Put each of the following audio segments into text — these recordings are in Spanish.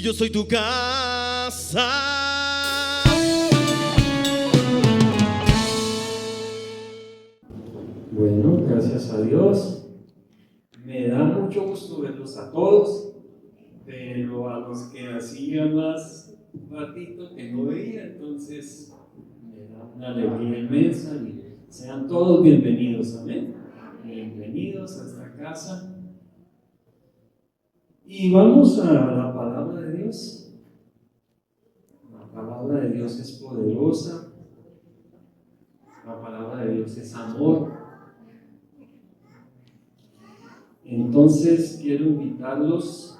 yo soy tu casa. Bueno, gracias a Dios. Me da mucho gusto verlos a todos, pero a los que hacía más ratito que no veía, entonces me da una alegría inmensa y sean todos bienvenidos, amén. Bienvenidos a esta casa. Y vamos a la palabra de Dios. La palabra de Dios es poderosa. La palabra de Dios es amor. Entonces quiero invitarlos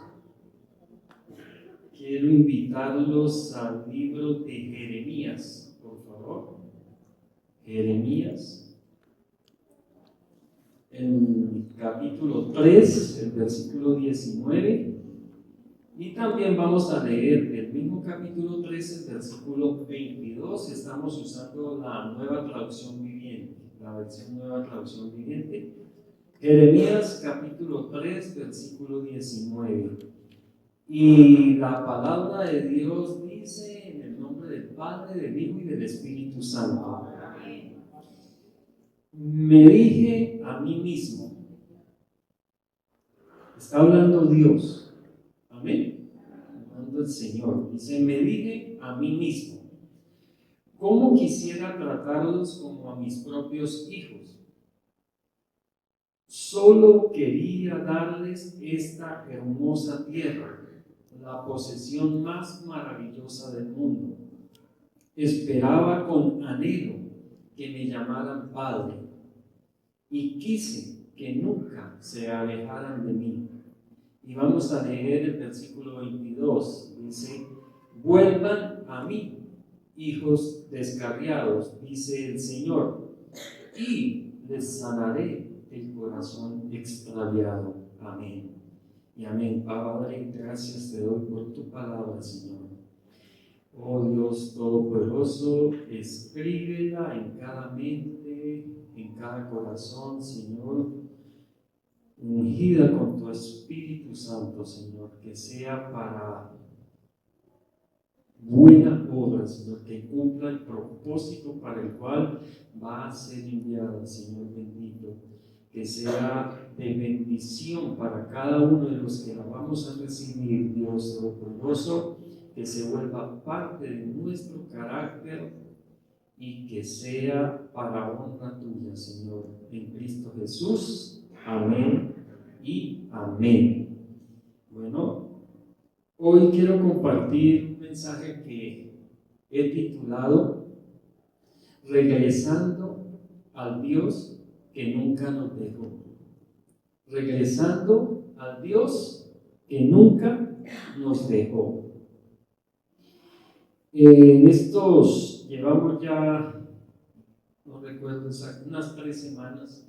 al libro de Jeremías, por favor. Jeremías, en capítulo 3, el versículo 19. Y también vamos a leer el mismo capítulo 3, el versículo 22. Estamos usando la nueva traducción viviente, la versión nueva traducción viviente. Jeremías capítulo 3, versículo 19. Y la palabra de Dios dice en el nombre del Padre, del Hijo y del Espíritu Santo. Me dije a mí mismo, está hablando Dios, amén, hablando el Señor, dice, me dije a mí mismo, ¿cómo quisiera tratarlos como a mis propios hijos? Solo quería darles esta hermosa tierra, la posesión más maravillosa del mundo. Esperaba con anhelo que me llamaran Padre y quise que nunca se alejaran de mí. Y vamos a leer el versículo 22. Dice, vuelvan a mí, hijos descarriados, dice el Señor, y les sanaré el corazón extraviado. Amén. Y amén. Padre, gracias te doy por tu palabra, Señor. Oh Dios Todopoderoso, escríbela en cada mente, en cada corazón, Señor, ungida con tu Espíritu Santo, Señor, que sea para buena obra, Señor, que cumpla el propósito para el cual va a ser enviada, Señor bendito, que sea de bendición para cada uno de los que la vamos a recibir, Dios Todopoderoso, que se vuelva parte de nuestro carácter y que sea para honra tuya, Señor, en Cristo Jesús. Amén y amén. Bueno, hoy quiero compartir un mensaje que he titulado Regresando al Dios que nunca nos dejó. Regresando al Dios que nunca nos dejó. En estos llevamos ya, no recuerdo exacto, unas 3 semanas,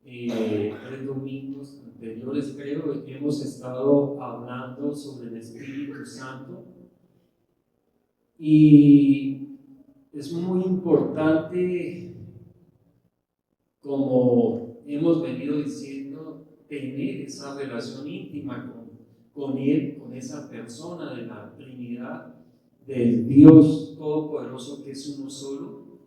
3 domingos anteriores creo, que hemos estado hablando sobre el Espíritu Santo, y es muy importante, como hemos venido diciendo, tener esa relación íntima con Él, con esa persona de la Trinidad, del Dios Todopoderoso que es uno solo.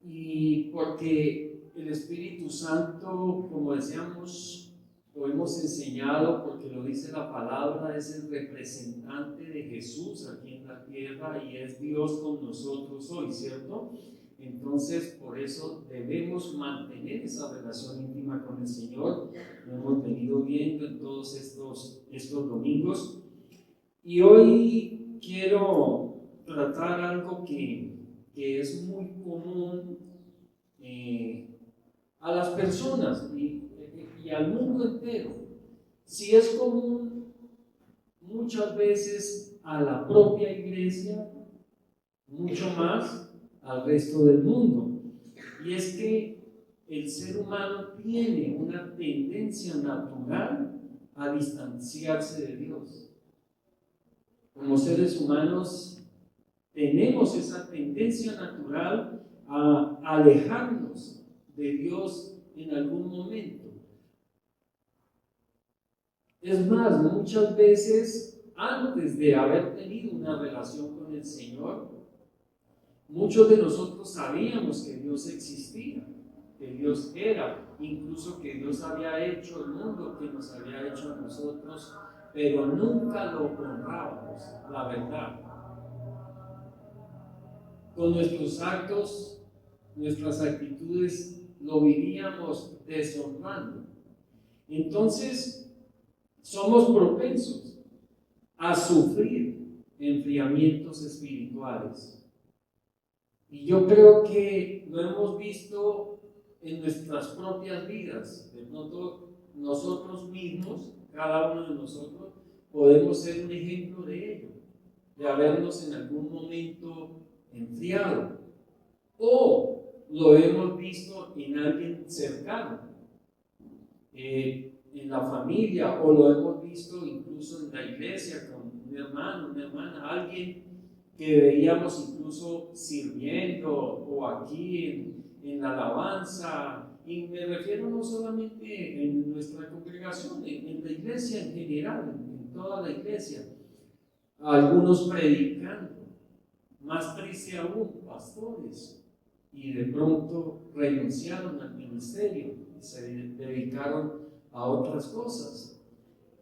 Y porque el Espíritu Santo, como decíamos, lo hemos enseñado porque lo dice la palabra, es el representante de Jesús aquí en la tierra y es Dios con nosotros hoy, ¿cierto? Entonces, por eso debemos mantener esa relación íntima con el Señor. Lo hemos venido viendo en todos estos domingos. Y hoy quiero tratar algo que es muy común a las personas y al mundo entero. Si es común muchas veces a la propia iglesia, mucho más al resto del mundo. Y es que el ser humano tiene una tendencia natural a distanciarse de Dios. Como seres humanos tenemos esa tendencia natural a alejarnos de Dios en algún momento. Es más, muchas veces antes de haber tenido una relación con el Señor, muchos de nosotros sabíamos que Dios existía, que Dios era, incluso que Dios había hecho el mundo, que nos había hecho a nosotros, pero nunca lo honrábamos, la verdad. Con nuestros actos, nuestras actitudes, lo vivíamos deshonrando. Entonces, somos propensos a sufrir enfriamientos espirituales. Y yo creo que lo hemos visto en nuestras propias vidas. De pronto, nosotros mismos, cada uno de nosotros, podemos ser un ejemplo de ello, de habernos en algún momento enfriado. O lo hemos visto en alguien cercano, en la familia, o lo hemos visto incluso en la iglesia con un hermano, una hermana, alguien que veíamos incluso sirviendo o aquí en la alabanza. Y me refiero no solamente en nuestra congregación, en la iglesia en general, en toda la iglesia. Algunos predicando, más triste aún, pastores, y de pronto renunciaron al ministerio y se dedicaron a otras cosas.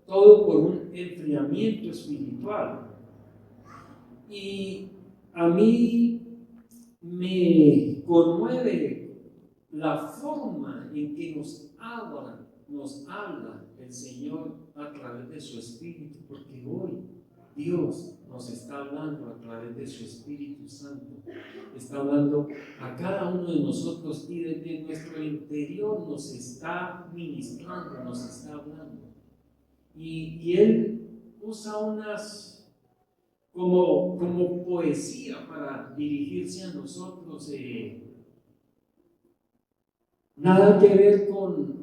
Todo por un enfriamiento espiritual. Y a mí me conmueve la forma en que nos habla el Señor a través de su Espíritu, porque hoy Dios nos está hablando a través de su Espíritu Santo. Está hablando a cada uno de nosotros y desde nuestro interior nos está ministrando, nos está hablando. Y Él usa unas como poesía para dirigirse a nosotros. Nada que ver con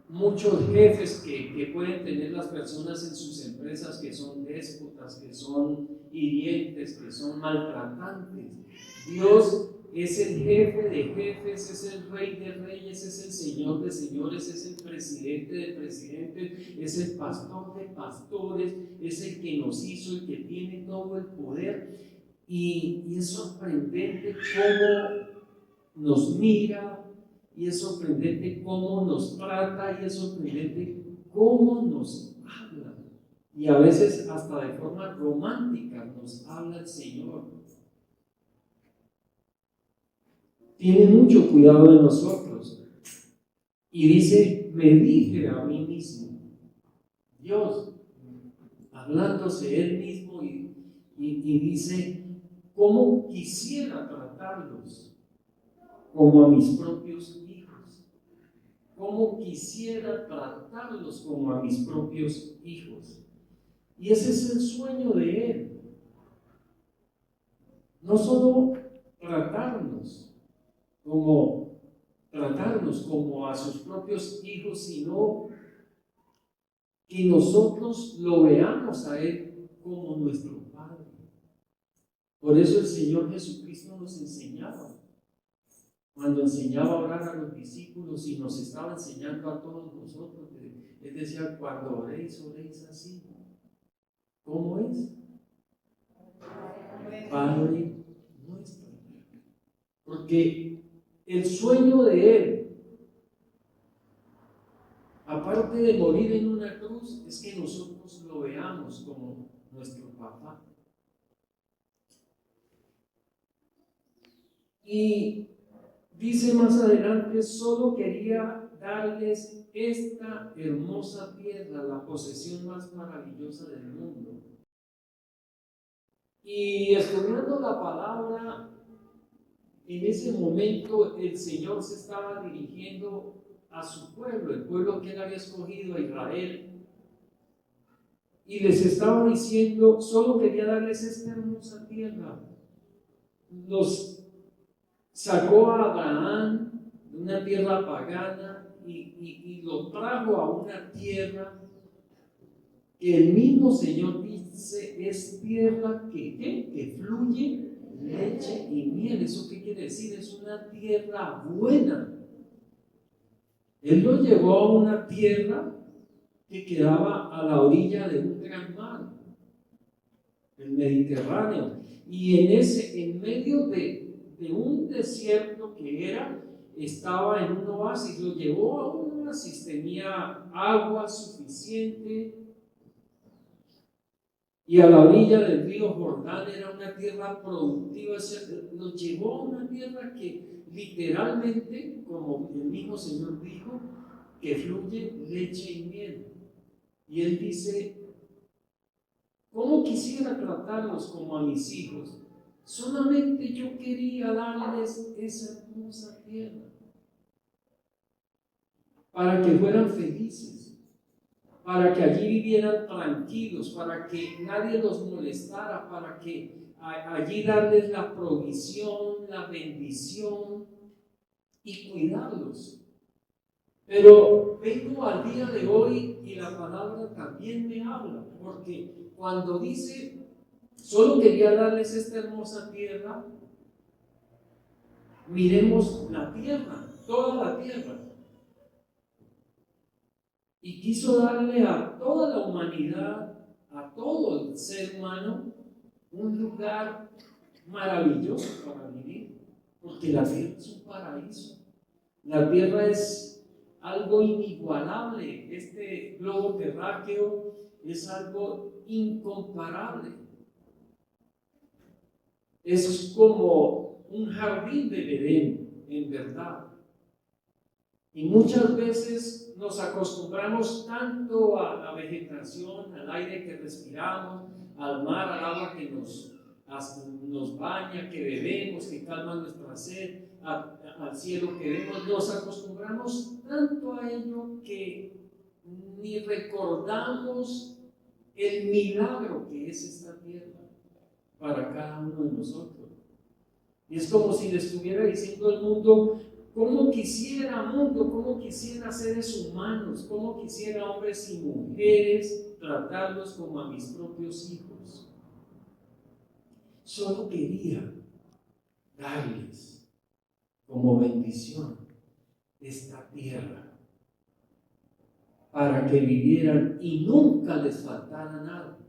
muchos jefes que pueden tener las personas en sus empresas, que son déspotas, que son hirientes, que son maltratantes. Dios es el jefe de jefes, es el rey de reyes, es el señor de señores, es el presidente de presidentes, es el pastor de pastores, es el que nos hizo y que tiene todo el poder. Y es sorprendente cómo nos mira, y es sorprendente cómo nos trata, y es sorprendente cómo nos habla. Y a veces hasta de forma romántica nos habla el Señor. Tiene mucho cuidado de nosotros. Y dice, me dije a mí mismo, Dios, hablándose Él mismo, y dice, ¿cómo quisiera tratarlos como a mis propios hijos? ¿Cómo quisiera tratarlos como a mis propios hijos? Y ese es el sueño de Él. No solo tratarnos como a sus propios hijos, sino que nosotros lo veamos a Él como nuestro Padre. Por eso el Señor Jesucristo nos enseñaba. Cuando enseñaba a orar a los discípulos y nos estaba enseñando a todos nosotros, Él decía, cuando oréis, oréis así. ¿Cómo es? Padre nuestro. Porque el sueño de Él, aparte de morir en una cruz, es que nosotros lo veamos como nuestro papá. Y dice más adelante, solo quería darles esta hermosa tierra, la posesión más maravillosa del mundo. Y estudiando la palabra, en ese momento el Señor se estaba dirigiendo a su pueblo, el pueblo que Él había escogido, a Israel, y les estaba diciendo, solo quería darles esta hermosa tierra. Los sacó a Abraham de una tierra pagana y lo trajo a una tierra que el mismo Señor dice es tierra que fluye leche y miel. ¿Eso qué quiere decir? Es una tierra buena. Él lo llevó a una tierra que quedaba a la orilla de un gran mar. el Mediterráneo. Y en medio de un desierto que estaba en un oasis, lo llevó a un oasis, tenía agua suficiente. Y a la orilla del río Jordán era una tierra productiva, nos llevó a una tierra que literalmente, como el mismo Señor dijo, que fluye leche y miel. Y Él dice, ¿cómo quisiera tratarlos como a mis hijos? Solamente yo quería darles esa hermosa tierra para que fueran felices, para que allí vivieran tranquilos, para que nadie los molestara, para que allí darles la provisión, la bendición y cuidarlos. Pero vengo al día de hoy y la palabra también me habla, porque cuando dice, solo quería darles esta hermosa tierra, miremos la tierra, toda la tierra. Y quiso darle a toda la humanidad, a todo el ser humano, un lugar maravilloso para vivir, porque la tierra es un paraíso. La tierra es algo inigualable. Este globo terráqueo es algo incomparable. Es como un jardín del Edén, en verdad. Y muchas veces nos acostumbramos tanto a la vegetación, al aire que respiramos, al mar, al agua que nos baña, que bebemos, que calma nuestra sed, al cielo que vemos. Nos acostumbramos tanto a ello que ni recordamos el milagro que es esta tierra para cada uno de nosotros. Y es como si le estuviera diciendo al mundo, cómo quisiera mundo, cómo quisiera seres humanos, cómo quisiera hombres y mujeres tratarlos como a mis propios hijos. Solo quería darles como bendición esta tierra para que vivieran y nunca les faltara nada.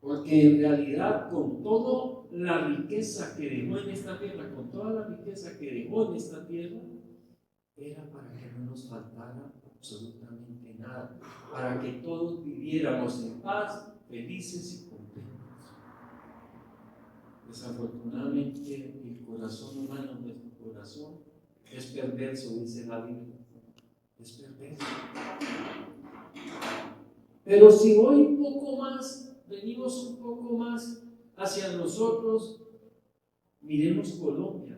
Porque en realidad con toda la riqueza que dejó en esta tierra, con toda la riqueza que dejó en esta tierra, era para que no nos faltara absolutamente nada, para que todos viviéramos en paz, felices y contentos. Desafortunadamente el corazón humano, nuestro corazón, es perverso, dice la Biblia, es perverso. Pero si hoy un poco más, venimos un poco más hacia nosotros, miremos Colombia.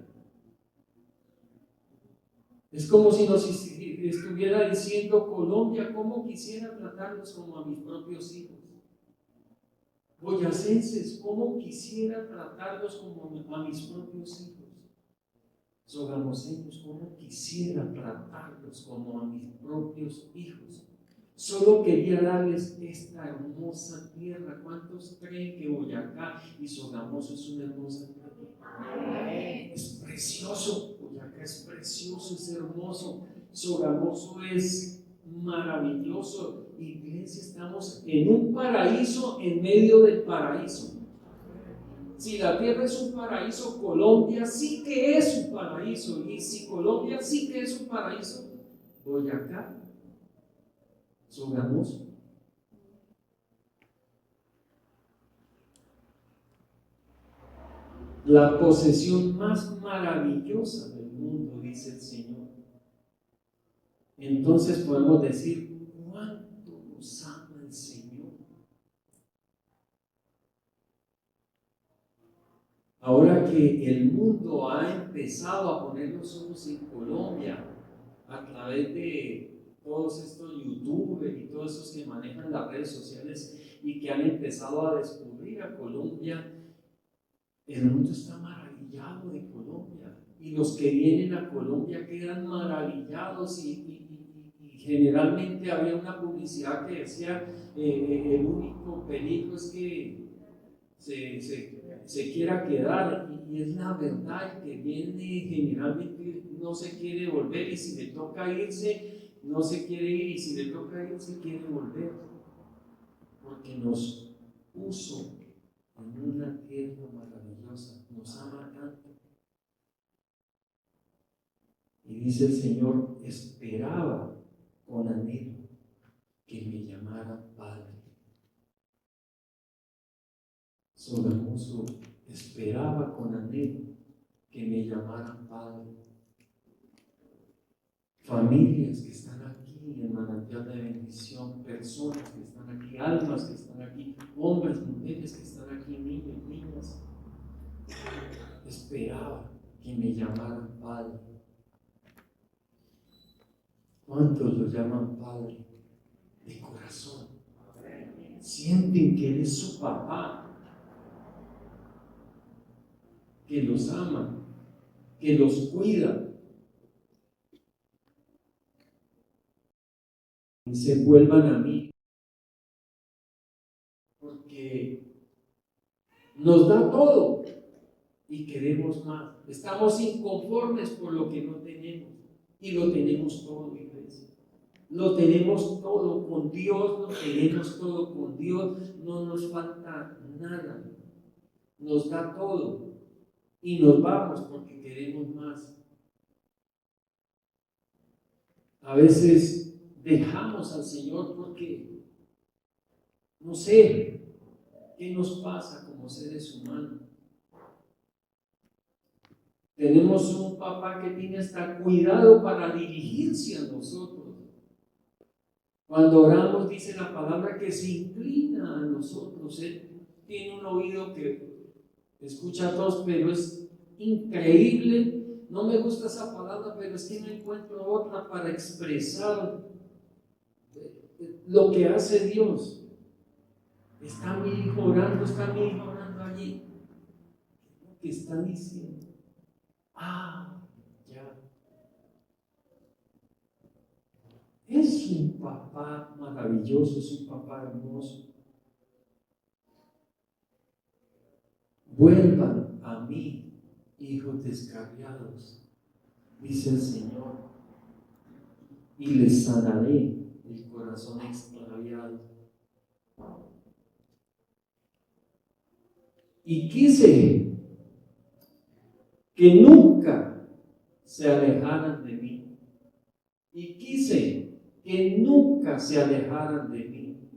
Es como si nos estuviera diciendo, Colombia, ¿cómo quisiera tratarlos como a mis propios hijos? Boyacenses, ¿cómo quisiera tratarlos como a mis propios hijos? Sogamoseños, ¿cómo quisiera tratarlos como a mis propios hijos? Solo quería darles esta hermosa tierra. ¿Cuántos creen que Boyacá y Sogamoso es una hermosa tierra? Es precioso, Boyacá es precioso, es hermoso. Sogamoso es maravilloso. Iglesia, estamos en un paraíso en medio del paraíso. Si la tierra es un paraíso, Colombia sí que es un paraíso. Y si Colombia sí que es un paraíso, Boyacá, Sogamoso. La posesión más maravillosa del mundo, dice el Señor. Entonces podemos decir, ¿cuánto nos ama el Señor? Ahora que el mundo ha empezado a poner los ojos en Colombia a través de todos estos youtubers y todos esos que manejan las redes sociales y que han empezado a descubrir a Colombia, el mundo está maravillado de Colombia y los que vienen a Colombia quedan maravillados y generalmente había una publicidad que decía el único peligro es que se quiera quedar, y es la verdad. El que viene generalmente no se quiere volver, y si le toca irse no se quiere ir, y si le toca irse quiere volver, porque nos puso en una tierra maravillosa, nos ama tanto. Y dice el Señor, esperaba con anhelo que me llamara Padre. Sogamoso esperaba con anhelo que me llamaran Padre. Familias que están aquí en Manantial de Bendición, personas que están aquí, almas que están aquí, hombres, mujeres que están aquí, niños, niñas. Esperaba que me llamaran Padre. ¿Cuántos lo llaman Padre? De corazón. Sienten que Él es su papá, que los ama, que los cuida. Y se vuelvan a mí, porque nos da todo y queremos más. Estamos inconformes por lo que no tenemos y lo tenemos todo, iglesia. Lo tenemos todo con Dios, lo tenemos todo con Dios, no nos falta nada. Nos da todo y nos vamos porque queremos más. A veces dejamos al Señor porque, no sé, ¿qué nos pasa como seres humanos? Tenemos un papá que tiene hasta cuidado para dirigirse a nosotros. Cuando oramos, dice la palabra que se inclina a nosotros. Él tiene un oído que escucha a todos, pero es increíble. No me gusta esa palabra, pero es que no encuentro otra para expresar lo que hace Dios. Está mi hijo orando, está mi hijo orando allí. ¿Qué está diciendo? Ah, ya. Es un papá maravilloso, es un papá hermoso. Vuelvan a mí, hijos descarriados, dice el Señor, y les sanaré el corazón extraviado. Y quise que nunca se alejaran de mí. Y quise que nunca se alejaran de mí.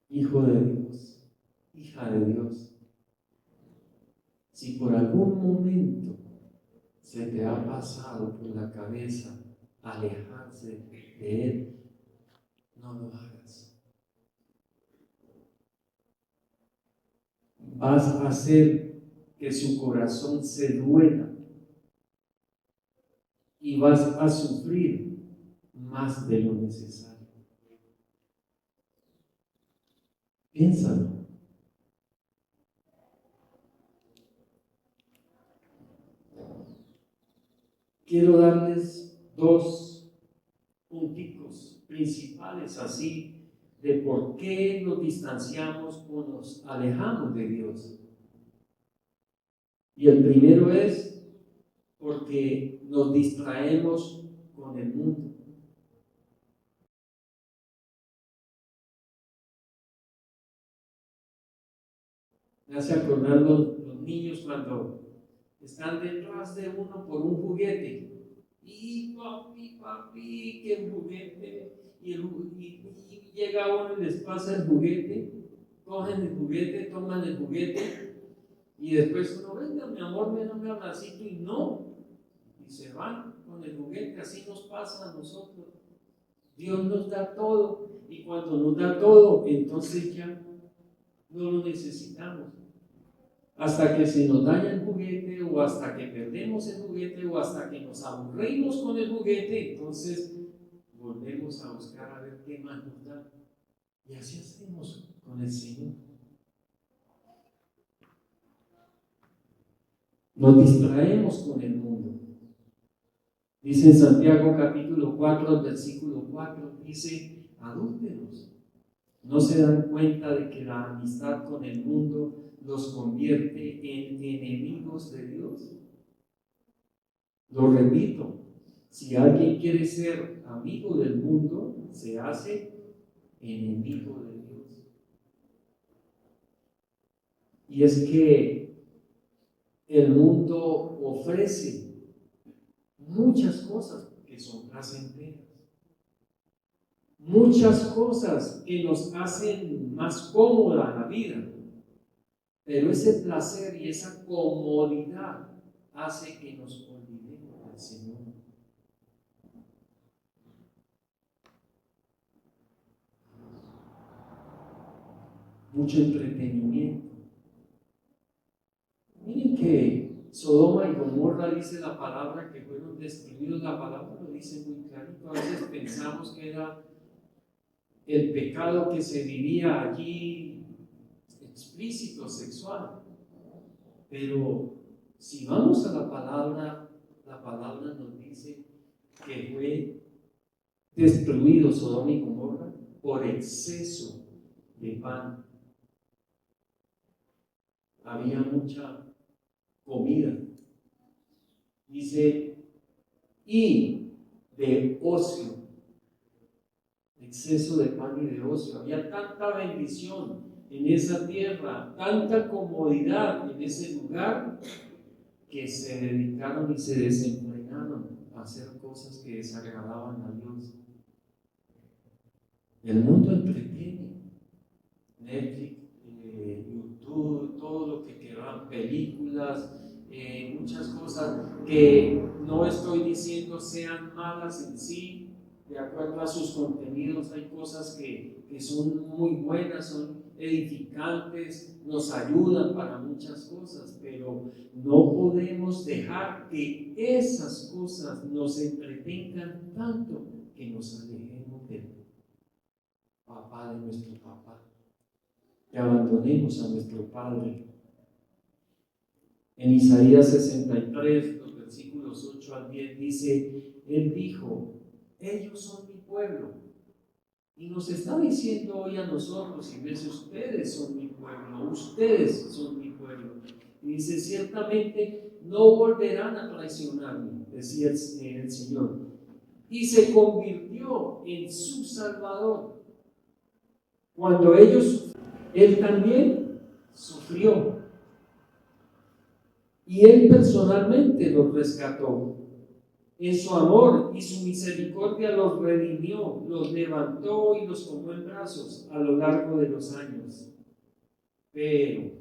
Hijo de Dios, hija de Dios, si por algún momento se te ha pasado por la cabeza alejarse de Él, no lo hagas. Vas a hacer que su corazón se duela y vas a sufrir más de lo necesario. Piénsalo. Quiero darles dos punticos principales así de por qué nos distanciamos o nos alejamos de Dios. Y el primero es porque nos distraemos con el mundo. Me hace acordar los niños cuando están detrás de uno por un juguete. Y papi, que el juguete. Y llega uno y les pasa el juguete. Cogen el juguete, toman el juguete. Y después uno, venga, mi amor, ven un abracito. Y no. Y se van con el juguete. Así nos pasa a nosotros. Dios nos da todo. Y cuando nos da todo, entonces ya no lo necesitamos. Hasta que se nos daña el juguete, o hasta que perdemos el juguete, o hasta que nos aburrimos con el juguete, entonces volvemos a buscar a ver qué más nos da. Y así hacemos con el Señor. Nos distraemos con el mundo. Dice en Santiago capítulo 4, versículo 4, dice, adúlteros, ¿no se dan cuenta de que la amistad con el mundo los convierte en enemigos de Dios? Lo repito, si alguien quiere ser amigo del mundo, se hace enemigo de Dios. Y es que el mundo ofrece muchas cosas que son placenteras, muchas cosas que nos hacen más cómoda la vida, pero ese placer y esa comodidad hace que nos olvidemos del Señor. Mucho entretenimiento. Miren que Sodoma y Gomorra, dice la palabra, que fueron destruidos. La palabra lo dice muy clarito. A veces pensamos que era el pecado que se vivía allí explícito, sexual, pero si vamos a la palabra nos dice que fue destruido Sodoma y Gomorra por exceso de pan. Había mucha comida, dice, y de ocio, exceso de pan y de ocio. Había tanta bendición en esa tierra, tanta comodidad en ese lugar, que se dedicaron y se desenfrenaron a hacer cosas que desagradaban a Dios. El mundo entretiene, Netflix, YouTube, todo lo que quieran, películas, muchas cosas que no estoy diciendo sean malas en sí. De acuerdo a sus contenidos, hay cosas que son muy buenas, son edificantes, nos ayudan para muchas cosas, pero no podemos dejar que esas cosas nos entretengan tanto que nos alejemos del papá, de nuestro papá, que abandonemos a nuestro Padre. En Isaías 63, los versículos 8 al 10, dice, Él dijo, ellos son mi pueblo. Y nos está diciendo hoy a nosotros, iglesia, ustedes son mi pueblo, ustedes son mi pueblo. Y dice, ciertamente no volverán a traicionarme, decía el Señor. Y se convirtió en su Salvador. Cuando ellos, Él también sufrió. Y Él personalmente los rescató. En su amor y su misericordia los redimió, los levantó y los tomó en brazos a lo largo de los años. Pero,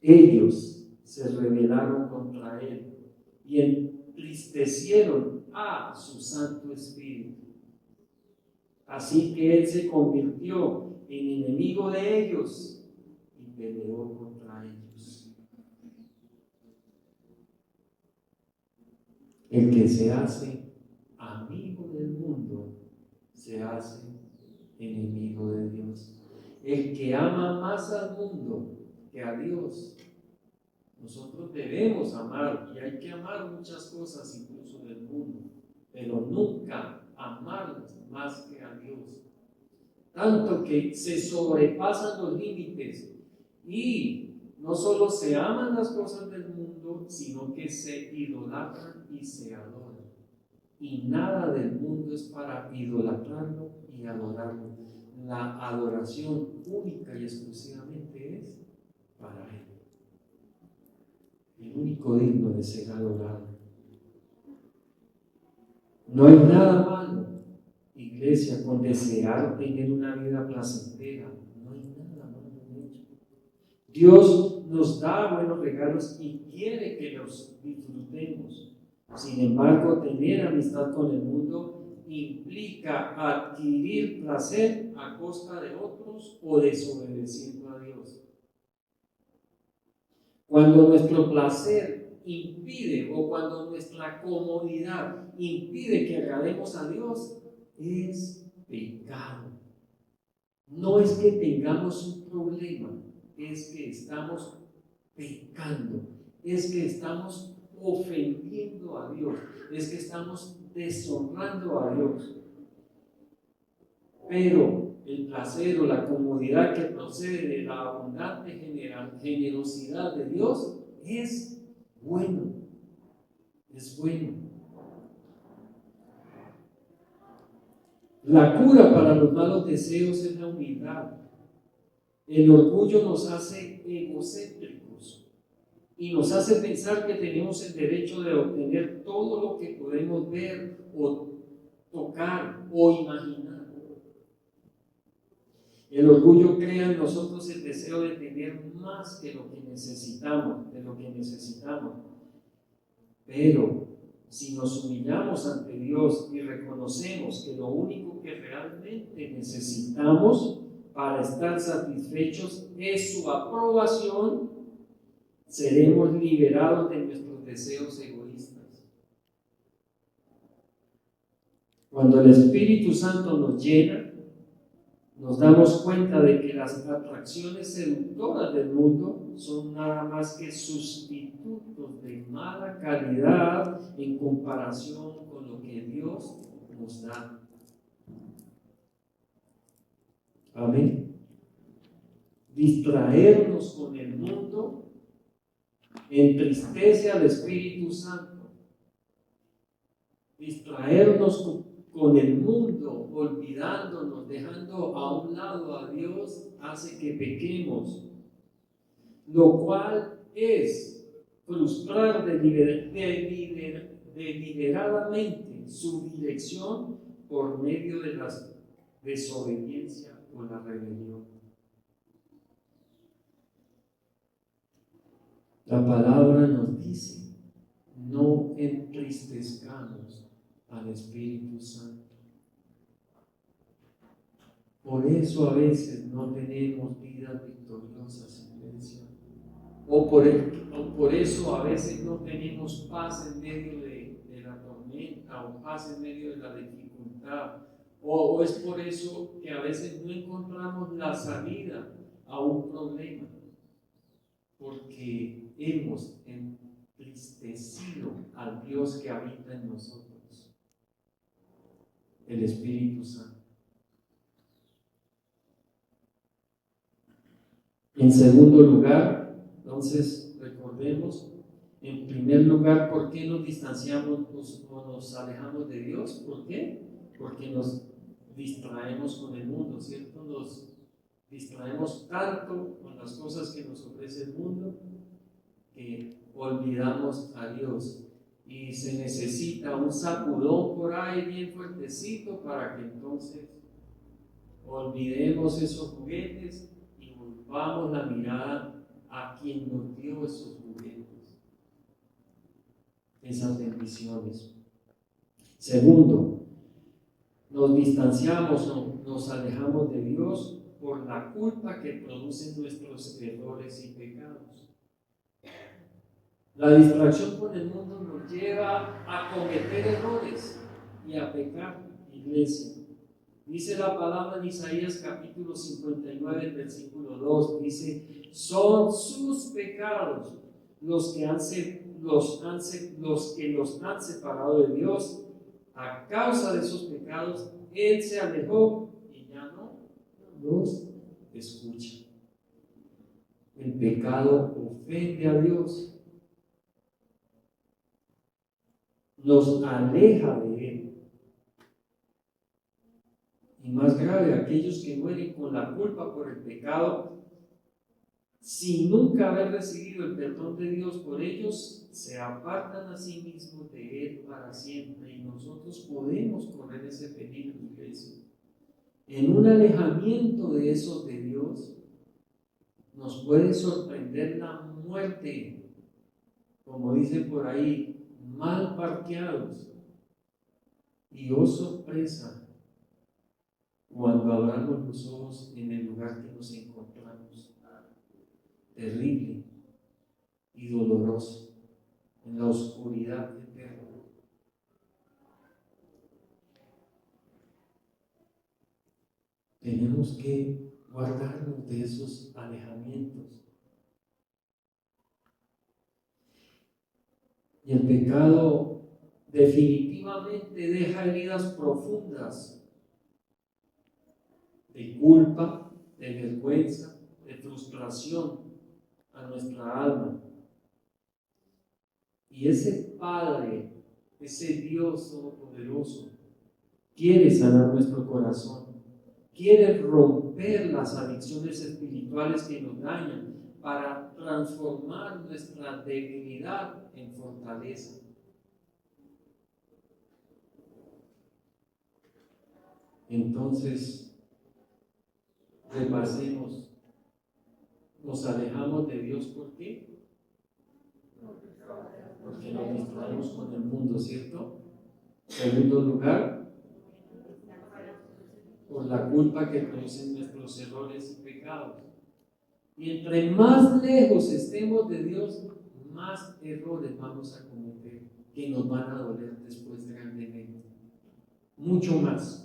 ellos se rebelaron contra Él y entristecieron a su Santo Espíritu. Así que Él se convirtió en enemigo de ellos y peleó contra ellos. El que se hace amigo del mundo se hace enemigo de Dios. El que ama más al mundo que a Dios. Nosotros debemos amar, y hay que amar muchas cosas incluso del mundo, pero nunca amar más que a Dios. Tanto que se sobrepasan los límites y no solo se aman las cosas del mundo, sino que se idolatran y se adoran. Y nada del mundo es para idolatrarlo y adorarlo. La adoración única y exclusivamente es para Él. El único digno de ser adorado. No hay nada malo, iglesia, con desear tener una vida placentera. No hay nada malo en ello. Dios nos da buenos regalos y quiere que los disfrutemos. Sin embargo, tener amistad con el mundo implica adquirir placer a costa de otros o desobedeciendo a Dios. Cuando nuestro placer impide o cuando nuestra comodidad impide que agrademos a Dios, es pecado. No es que tengamos un problema, es que estamos pecando, es que estamos ofendiendo a Dios, es que estamos deshonrando a Dios. Pero el placer o la comodidad que procede de la abundante generosidad de Dios es bueno, es bueno. La cura para los malos deseos es la humildad. El orgullo nos hace egocéntricos y nos hace pensar que tenemos el derecho de obtener todo lo que podemos ver o tocar o imaginar. El orgullo crea en nosotros el deseo de tener más que lo que necesitamos, Pero si nos humillamos ante Dios y reconocemos que lo único que realmente necesitamos para estar satisfechos es su aprobación, seremos liberados de nuestros deseos egoístas. Cuando el Espíritu Santo nos llena, nos damos cuenta de que las atracciones seductoras del mundo son nada más que sustitutos de mala calidad en comparación con lo que Dios nos da. Amén. Distraernos con el mundo entristece al Espíritu Santo. Distraernos con el mundo, olvidándonos, dejando a un lado a Dios, hace que pequemos, lo cual es frustrar deliberadamente su dirección por medio de la desobediencia o la rebelión. La palabra nos dice: no entristezcamos al Espíritu Santo. Por eso a veces no tenemos vidas victoriosas, iglesia. O por eso a veces no tenemos paz en medio de la tormenta, o paz en medio de la dificultad. O es por eso que a veces no encontramos la salida a un problema, porque hemos entristecido al Dios que habita en nosotros, el Espíritu Santo. En segundo lugar, entonces recordemos, en primer lugar, ¿por qué nos distanciamos o nos alejamos de Dios? ¿Por qué? Porque nos distraemos con el mundo, ¿cierto? Nos distraemos tanto con las cosas que nos ofrece el mundo que olvidamos a Dios. Y se necesita un sacudón por ahí bien fuertecito para que entonces olvidemos esos juguetes y volvamos la mirada a quien nos dio esos juguetes, esas bendiciones. Segundo, nos distanciamos o nos alejamos de Dios por la culpa que producen nuestros errores y pecados. La distracción con el mundo nos lleva a cometer errores y a pecar, iglesia. Dice la palabra en Isaías capítulo 59, versículo 2, dice: son sus pecados los que los han separado de Dios. A causa de sus pecados, Él se alejó y ya no los escucha. El pecado ofende a Dios, nos aleja de Él. Y más grave, aquellos que mueren con la culpa por el pecado, sin nunca haber recibido el perdón de Dios por ellos, se apartan a sí mismos de Él para siempre. Y nosotros podemos correr ese peligro, iglesia. En un alejamiento de esos de Dios, nos puede sorprender la muerte, como dice por ahí, mal parqueados. Y oh sorpresa, cuando abramos los ojos en el lugar que nos encontramos, terrible y doloroso, en la oscuridad eterna. Tenemos que guardarnos de esos alejamientos. Y el pecado definitivamente deja heridas profundas de culpa, de vergüenza, de frustración a nuestra alma. Y ese Padre, ese Dios todopoderoso, quiere sanar nuestro corazón, quiere romper las adicciones espirituales que nos dañan para transformar nuestra debilidad en fortaleza. Entonces, repasemos, nos alejamos de Dios, ¿por qué? Porque nos distraemos con el mundo, ¿cierto? Segundo lugar, por la culpa que producen nuestros errores y pecados. Y entre más lejos estemos de Dios, más errores vamos a cometer, que nos van a doler después grandemente. Mucho más.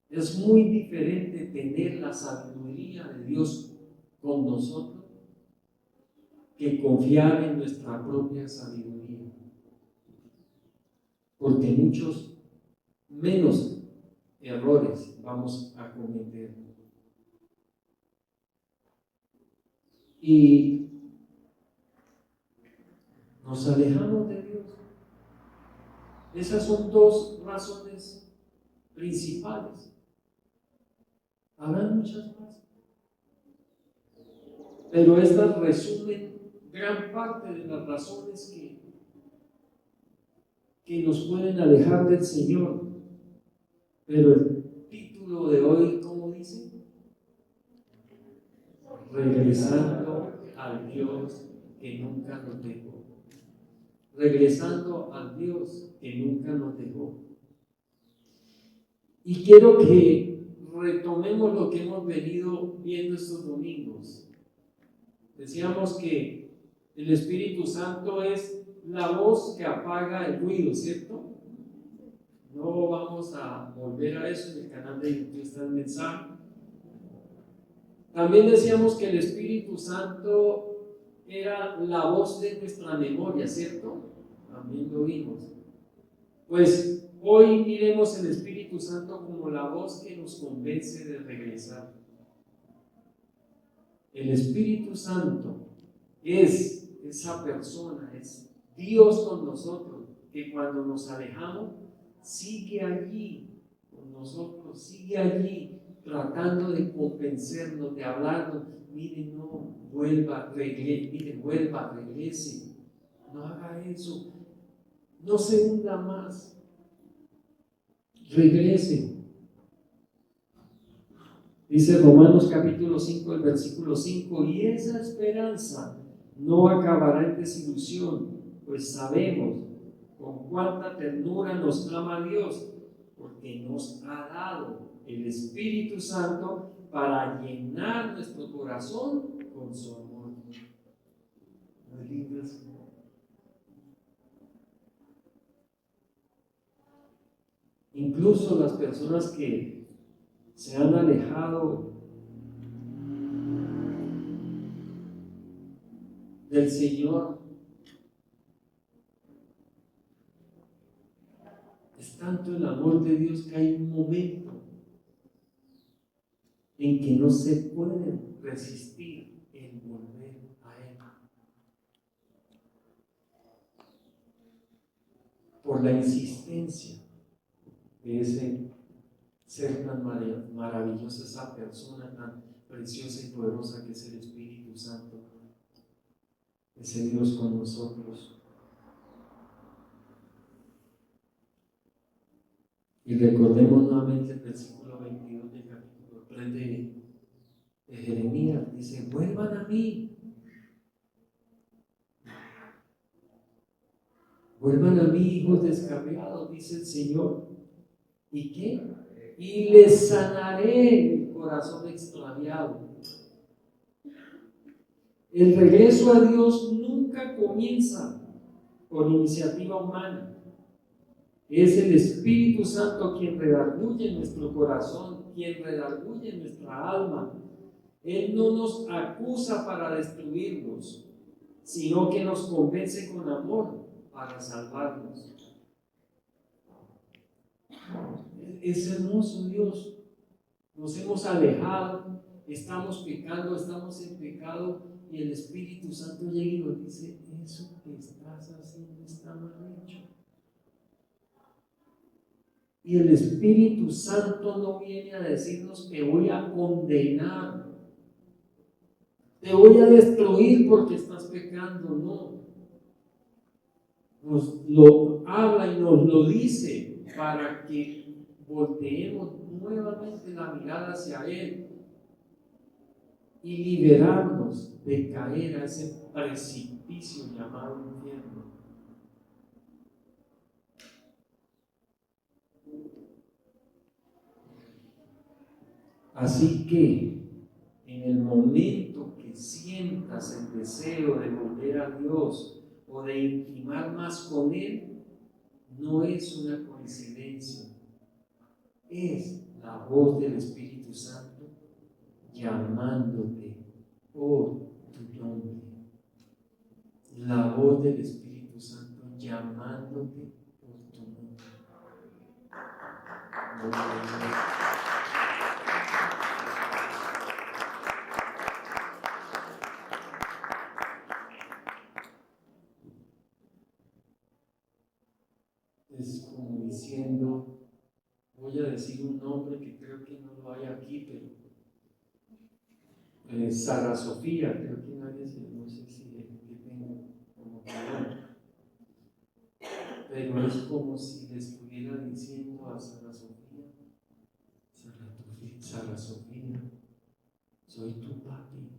Es muy diferente tener la sabiduría de Dios con nosotros que confiar en nuestra propia sabiduría. Porque muchos menos errores vamos a cometer. Y nos alejamos de Dios. Esas son dos razones principales. Habrán muchas más, pero estas resumen gran parte de las razones que nos pueden alejar del Señor. Pero el título de hoy, ¿cómo dice? Regresando al Dios que nunca nos dejó. Regresando al Dios que nunca nos dejó. Y quiero que retomemos lo que hemos venido viendo estos domingos. Decíamos que el Espíritu Santo es la voz que apaga el ruido, ¿cierto? No vamos a volver a eso, en el canal de YouTube está el mensaje. También decíamos que el Espíritu Santo era la voz de nuestra memoria, ¿cierto? También lo vimos. Pues hoy miremos el Espíritu Santo como la voz que nos convence de regresar. El Espíritu Santo es esa persona, es Dios con nosotros, que cuando nos alejamos, sigue allí con nosotros, sigue allí tratando de convencernos, de hablarnos. Miren, no, vuelva, regrese, no haga eso, no se hunda más, regrese. Dice Romanos capítulo 5, el versículo 5, y esa esperanza no acabará en desilusión, pues sabemos con cuánta ternura nos ama Dios, porque nos ha dado el Espíritu Santo para llenar nuestro corazón con su amor. Incluso las personas que se han alejado del Señor, es tanto el amor de Dios que hay un momento en que no se pueden resistir en volver a Él. Por la insistencia de ese ser tan maravilloso, esa persona tan preciosa y poderosa que es el Espíritu Santo, ese Dios con nosotros. Y recordemos nuevamente el versículo 22 del capítulo 3 de Jeremías, dice, vuelvan a mí. Vuelvan a mí, hijos descarriados, dice el Señor. ¿Y qué? Y les sanaré el corazón extraviado. El regreso a Dios nunca comienza por iniciativa humana. Es el Espíritu Santo quien redarguye nuestro corazón, quien redarguye nuestra alma. Él no nos acusa para destruirnos, sino que nos convence con amor para salvarnos. Es hermoso Dios. Nos hemos alejado, estamos pecando, estamos en pecado, y el Espíritu Santo llega y nos dice, eso que estás haciendo está mal hecho. Y el Espíritu Santo no viene a decirnos que voy a condenar, te voy a destruir porque estás pecando, no. Nos lo habla y nos lo dice para que volteemos nuevamente la mirada hacia Él y liberarnos de caer a ese precipicio llamado infierno. Así que en el momento que sientas el deseo de volver a Dios o de intimar más con Él, no es una coincidencia, es la voz del Espíritu Santo llamándote por tu nombre. La voz del Espíritu Santo llamándote por tu nombre. Es como diciendo, voy a decir un nombre que creo que no lo hay aquí, pero Sara Sofía, creo que nadie se, no sé si que tengo como que pero es como si le estuviera diciendo a Sara Sofía, Sara Sofía, soy tu papi,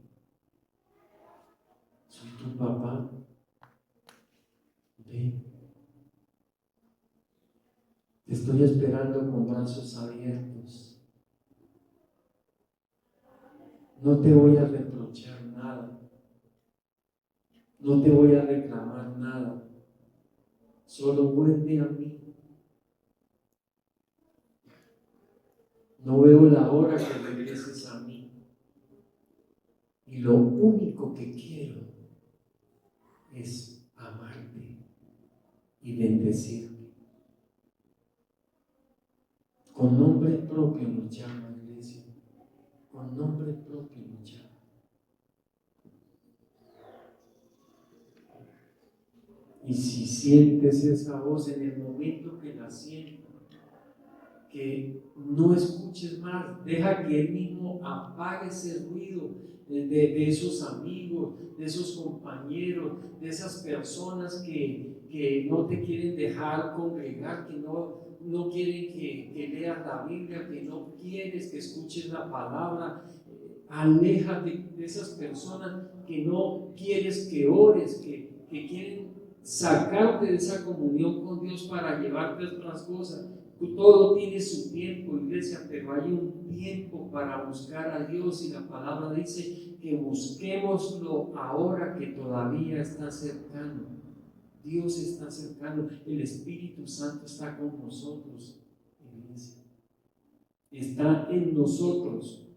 soy tu papá, ven. Te estoy esperando con brazos abiertos. No te voy a reprochar nada. No te voy a reclamar nada. Solo vuelve a mí. No veo la hora que regreses a mí. Y lo único que quiero es amarte y bendecirte. Con nombre propio nos llama, iglesia. Con nombre propio nos llama. Y si sientes esa voz en el momento que la sientas, que no escuches más, deja que Él mismo apague ese ruido de esos amigos, de esos compañeros, de esas personas que no te quieren dejar congregar, que no quieren que leas la Biblia, que no quieres que escuches la palabra. Aléjate de esas personas que no quieres que ores, que quieren sacarte de esa comunión con Dios para llevarte a otras cosas. Todo tiene su tiempo, iglesia, pero hay un tiempo para buscar a Dios y la palabra dice que busquémoslo ahora que todavía está cercano. Dios está cercano, el Espíritu Santo está con nosotros, iglesia. Está en nosotros.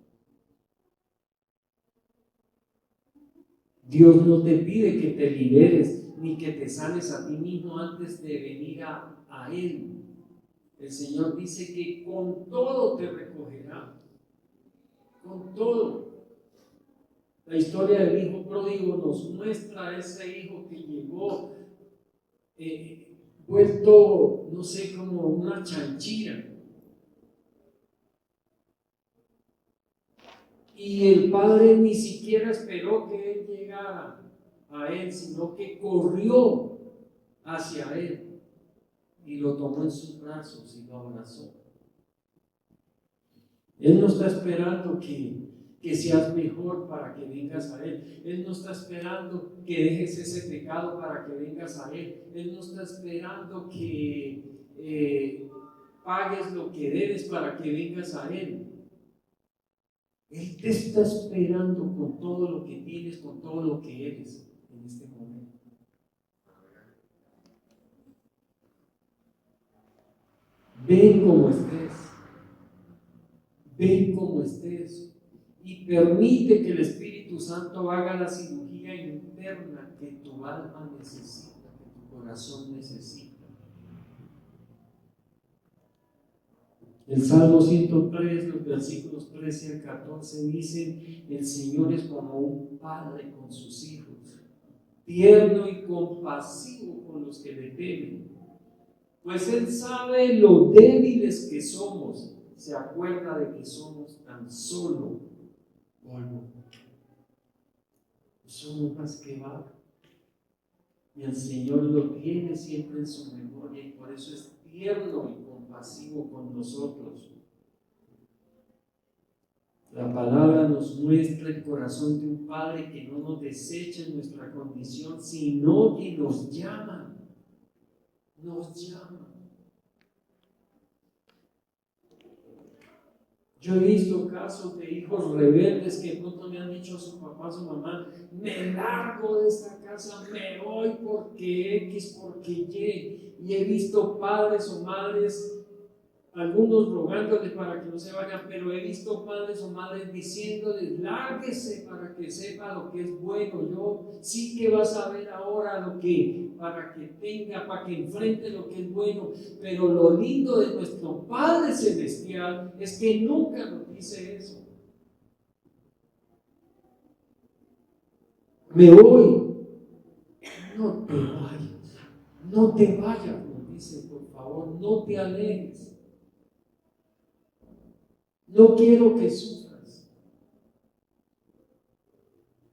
Dios no te pide que te liberes ni que te sanes a ti mismo antes de venir a Él. El Señor dice que con todo te recogerá, con todo. La historia del hijo pródigo nos muestra a ese hijo que llegó vuelto, no sé, como una chanchira. Y el padre ni siquiera esperó que él llegara a él, sino que corrió hacia él y lo tomó en sus brazos y lo abrazó. Él no está esperando que seas mejor para que vengas a Él. Él no está esperando que dejes ese pecado para que vengas a Él. Él no está esperando que pagues lo que debes para que vengas a Él. Él te está esperando con todo lo que tienes, con todo lo que eres en este momento. Ven como estés. Ven como estés y permite que el Espíritu Santo haga la cirugía interna que tu alma necesita, que tu corazón necesita. El Salmo 103, los versículos 13 al 14 dicen: el Señor es como un padre con sus hijos, tierno y compasivo con los que le temen. Pues Él sabe lo débiles que somos. Se acuerda de que somos tan solo polvo. Somos más que barro. Y el Señor lo tiene siempre en su memoria y por eso es tierno y compasivo con nosotros. La palabra nos muestra el corazón de un Padre que no nos desecha en nuestra condición, sino que nos llama. Nos llama. Yo he visto casos de hijos rebeldes que pronto me han dicho a su papá, a su mamá, me largo de esta casa, me voy porque X, porque Y. Y he visto padres o madres, algunos rogándole para que no se vayan, pero he visto padres o madres diciéndoles, lárguese para que sepa lo que es bueno. Yo sí que vas a ver ahora lo que, para que tenga, para que enfrente lo que es bueno. Pero lo lindo de nuestro Padre Celestial es que nunca nos dice eso. Me voy. No te vayas. No te vayas, nos dice, por favor, no te alejes. No quiero que sufras.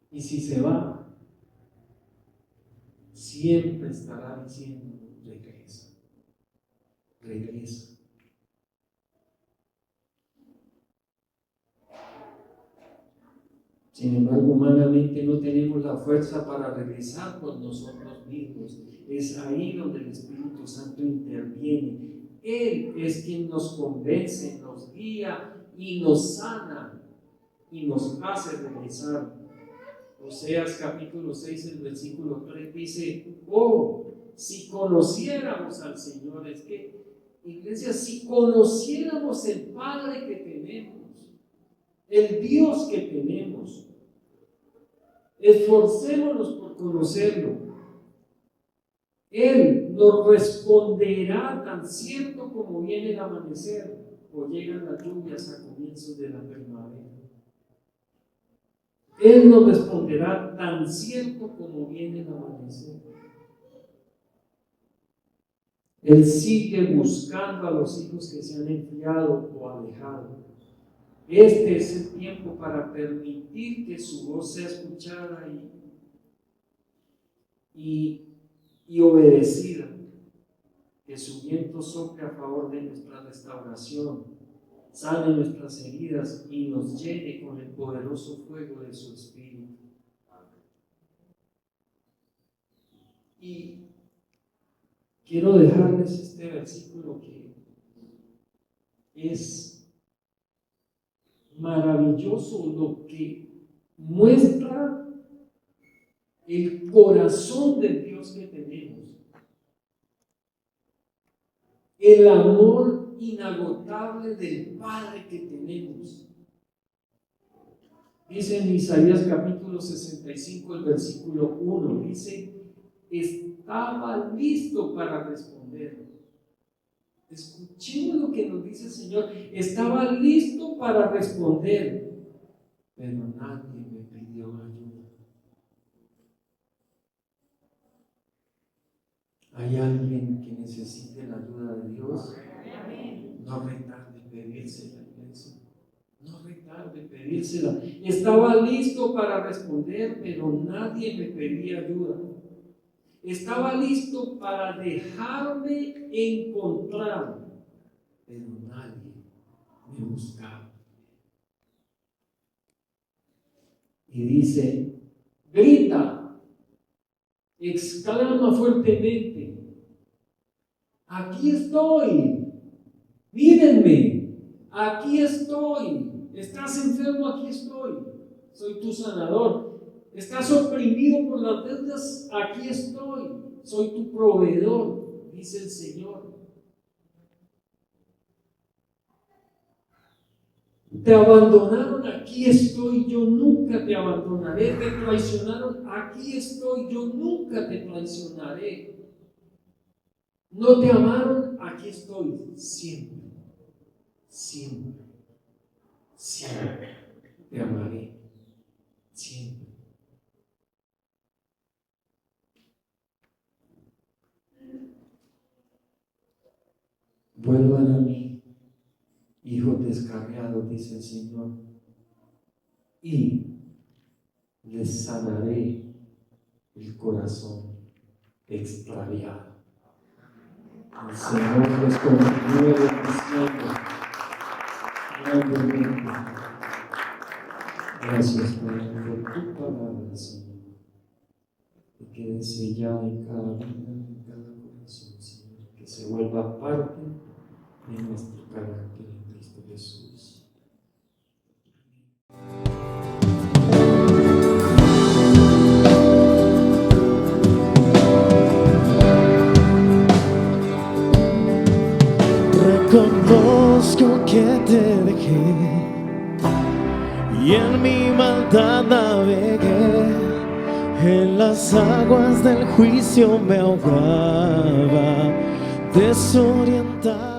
Y si se va, siempre estará diciendo, regresa, regresa. Sin embargo, humanamente no tenemos la fuerza para regresar por nosotros mismos. Es ahí donde el Espíritu Santo interviene. Él es quien nos convence, nos guía y nos sana y nos hace regresar. Oseas capítulo 6, el versículo 3 dice, oh, si conociéramos al Señor, es que, iglesia, si conociéramos el Padre que tenemos, el Dios que tenemos, esforcémonos por conocerlo. Él nos responderá tan cierto como viene el amanecer o llegan las lluvias a comienzos de la primavera. Él nos responderá tan cierto como viene el amanecer. Él sigue buscando a los hijos que se han enfriado o alejado. Este es el tiempo para permitir que su voz sea escuchada y obedecida, que su viento sople a favor de nuestra restauración, sane nuestras heridas y nos llene con el poderoso fuego de su Espíritu. Y quiero dejarles este versículo que es maravilloso, lo que muestra el corazón del Dios que tenemos, el amor inagotable del Padre que tenemos. Dice en Isaías capítulo 65, el versículo 1, dice, estaba listo para responder. Escuchemos lo que nos dice el Señor. Estaba listo para responder, pero nadie me pidió ayuda. ¿Hay alguien que necesite la ayuda de Dios? No retarde en pedírsela, iglesia. No retarde en pedírsela. Estaba listo para responder, pero nadie me pedía ayuda. Estaba listo para dejarme encontrar, pero nadie me buscaba. Y dice, grita, exclama fuertemente, aquí estoy, mírenme, aquí estoy. Estás enfermo, aquí estoy, soy tu sanador. Estás oprimido por las deudas, aquí estoy, soy tu proveedor, dice el Señor. Te abandonaron, aquí estoy, yo nunca te abandonaré. Te traicionaron, aquí estoy, yo nunca te traicionaré. No te amaron, aquí estoy, siempre, siempre, siempre te amaré, siempre. Vuelvan a mí, hijos descarriados, dice el Señor, y les sanaré el corazón extraviado. El Señor les continúe bendiciendo grandemente. Gracias, Padre, por tu palabra, Señor, que quede sellada en cada vida, en cada corazón, Señor, que se vuelva parte de nuestro carácter en Cristo Jesús. Reconozco que te dejé y en mi maldad navegué, en las aguas del juicio me ahogaba, desorientado.